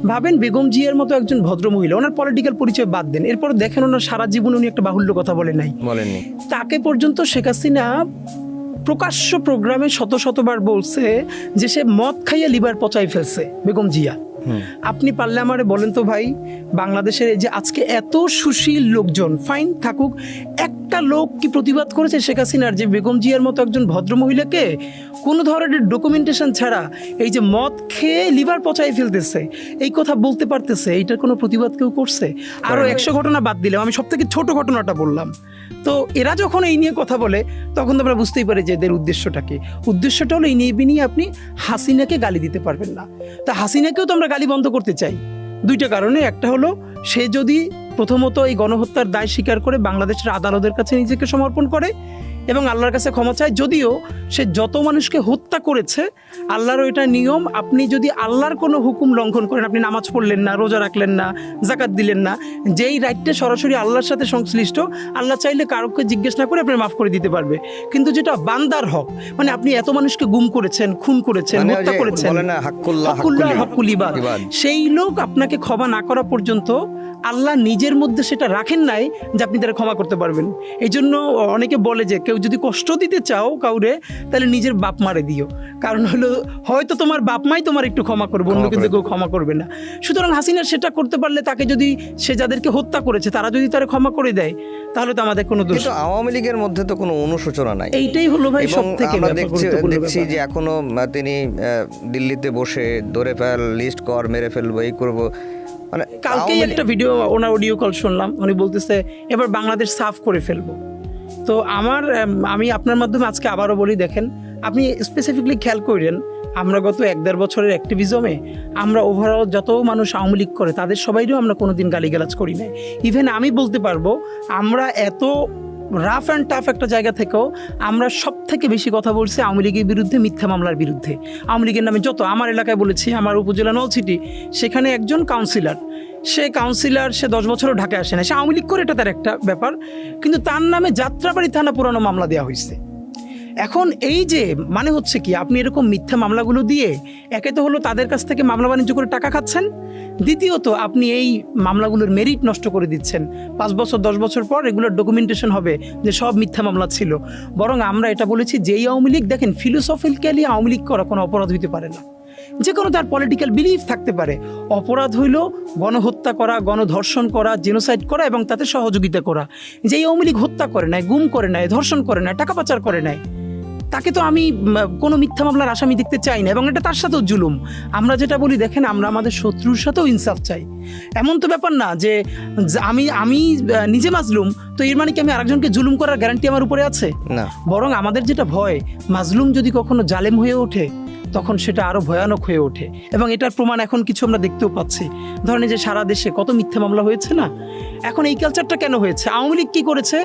ভাবেন বেগম জিয়ার মতো একজন ভদ্র মহিলা, ওনার পলিটিক্যাল পরিচয় বাদ দেন, এরপর দেখেন ওনার সারা জীবন উনি একটা বাহুল্য কথা বলেননি। তাকে পর্যন্ত শেখ হাসিনা প্রকাশ্য প্রোগ্রামে শতবার বলছে যে সে মদ খাইয়া লিভার পচাই ফেলছে বেগম জিয়া। আপনি পারলে আমারে বলেন তো ভাই, বাংলাদেশের এই যে আজকে এত সুশীল লোকজন, ফাইন থাকুক, একটা লোক কি প্রতিবাদ করেছে শেখ হাসিনার যে বেগম জিয়ার মতো একজন ভদ্র মহিলাকে কোনো ধরনের ডকুমেন্টেশন ছাড়া এই যে মদ খেয়ে লিভার পচাই ফেলতেছে এই কথা বলতে পারতেছে? এইটার কোনো প্রতিবাদ কেউ করছে? আরও 100 ঘটনা বাদ দিলাম, আমি সব থেকে ছোট ঘটনাটা বললাম। তো এরা যখন এই নিয়ে কথা বলে তখন তো আমরা বুঝতেই পারি যে এদের উদ্দেশ্যটা হলো এই নিয়ে আপনি হাসিনাকে গালি দিতে পারবেন না। তা হাসিনাকেও তো আমরা গালি বন্ধ করতে চাই দুইটা কারণে। একটা হলো সে যদি প্রথমত এই গণহত্যার দায় স্বীকার করে বাংলাদেশের আদালতের কাছে নিজেকে সমর্পণ করে এবং আল্লাহর কাছে ক্ষমা চায়। যদিও সে যত মানুষকে হত্যা করেছে, আল্লাহরও এটা নিয়ম, আপনি যদি আল্লাহর কোনো হুকুম লঙ্ঘন করেন, আপনি নামাজ পড়লেন না, রোজা রাখলেন না, জাকাত দিলেন না, যেই রাইটটা সরাসরি আল্লাহর সাথে সংশ্লিষ্ট, আল্লাহ চাইলে কারোকে জিজ্ঞেস না করে আপনার মাফ করে দিতে পারবে। কিন্তু যেটা বান্দার হক, মানে আপনি এত মানুষকে গুম করেছেন, খুন করেছেন, হত্যা করেছেন, হাক্কুল ইবাদ, সেই লোক আপনাকে ক্ষমা না করা পর্যন্ত আল্লাহ নিজের মধ্যে সেটা রাখেন নাই যে আপনি তারা ক্ষমা করতে পারবেন। এই জন্য অনেকে বলে যে কেউ যদি কষ্ট দিতে চাও কাউরে, তাহলে নিজের বাপ মারে দিও, কারণ হলো হয়তো তোমার বাপ মাই তোমার একটু ক্ষমা করবে, অন্য কিন্তু কেউ ক্ষমা করবে না। সুতরাং হাসিনা সেটা করতে পারলে, তাকে যদি সে যাদেরকে হত্যা করেছে তারা যদি তারা ক্ষমা করে দেয়, তাহলে তো আমাদের কোনো দোষ। আওয়ামী লীগের মধ্যে তো কোনো অনুশোচনা নাই, এইটাই হলো ভাই সবথেকে দেখছি যে এখনো তিনি দিল্লিতে বসে ধরে ফেল, লিস্ট কর, মেরে ফেলবো, এই করবো। মানে কালকেই একটা ভিডিও, ওনার অডিও কল শুনলাম, উনি বলতেছে এবার বাংলাদেশ সাফ করে ফেলবো। তো আমি আপনার মাধ্যমে আজকে আবারও বলি, দেখেন আপনি স্পেসিফিকলি খেয়াল করেন, আমরা গত 1-1.5 বছরের অ্যাক্টিভিজমে আমরা ওভারঅল যত মানুষ আওয়ামী লীগ করে তাদের সবাইও আমরা কোনোদিন গালিগালাজ করি নাই। ইভেন আমি বলতে পারবো আমরা এত রাফ অ্যান্ড টাফ একটা জায়গা থেকেও আমরা সব থেকে বেশি কথা বলছি আওয়ামী লীগের বিরুদ্ধে, মিথ্যা মামলার বিরুদ্ধে। আওয়ামী লীগের নামে যত আমার এলাকায় বলেছি, আমার উপজেলা নলছিটি, সেখানে একজন কাউন্সিলর, সে 10 বছরও ঢাকায় আসে না, সে আওয়ামী লীগ করে, এটা তার একটা ব্যাপার, কিন্তু তার নামে যাত্রাবাড়ি থানা পুরানো মামলা দেওয়া হয়েছে। এখন এই যে মানে হচ্ছে কি, আপনি এরকম মিথ্যা মামলাগুলো দিয়ে একে তো হলো তাদের কাছ থেকে মামলা বাণিজ্য করে টাকা খাচ্ছেন, দ্বিতীয়ত আপনি এই মামলাগুলোর মেরিট নষ্ট করে দিচ্ছেন। 5 বছর 10 বছর পর এগুলোর ডকুমেন্টেশন হবে যে সব মিথ্যা মামলা ছিল। বরং আমরা এটা বলেছি যে এই আওয়ামী লীগ, দেখেন ফিলোসফিক্যালি আওয়ামী লীগ করা কোনো অপরাধ হইতে পারে না, যে কোনো তার পলিটিক্যাল বিলিফ থাকতে পারে। অপরাধ হইল গণহত্যা করা, গণধর্ষণ করা, জেনোসাইড করা এবং তাতে সহযোগিতা করা। যে এই আওয়ামী লীগ হত্যা করে নাই, গুম করে নাই, ধর্ষণ করে নাই, টাকা পাচার করে নাই, তাকে তো আমি কোনো মিথ্যা মামলার আসামি দেখতে চাই না, এবং এটা তার সাথেও জুলুম। আমরা যেটা বলি, দেখেন আমরা আমাদের শত্রুর সাথেও ইনসাফ চাই। এমন তো ব্যাপার না যে আমি নিজে মাজলুম, তো এর মানে কি আমি আরেকজনকে জুলুম করার গ্যারান্টি আমার উপরে আছে? না। বরং আমাদের যেটা ভয়, মাজলুম যদি কখনো জালেম হয়ে ওঠে তখন সেটা আরো ভয়ানক হয়ে ওঠে, এবং এটার প্রমাণ এখন কিছু আমরা দেখতেও পাচ্ছি। ধরেন যে সারা দেশে কত মিথ্যা মামলা হয়েছে না। এখন এই কালচারটা কেন হয়েছে? আওয়ামী লীগ কি করেছে?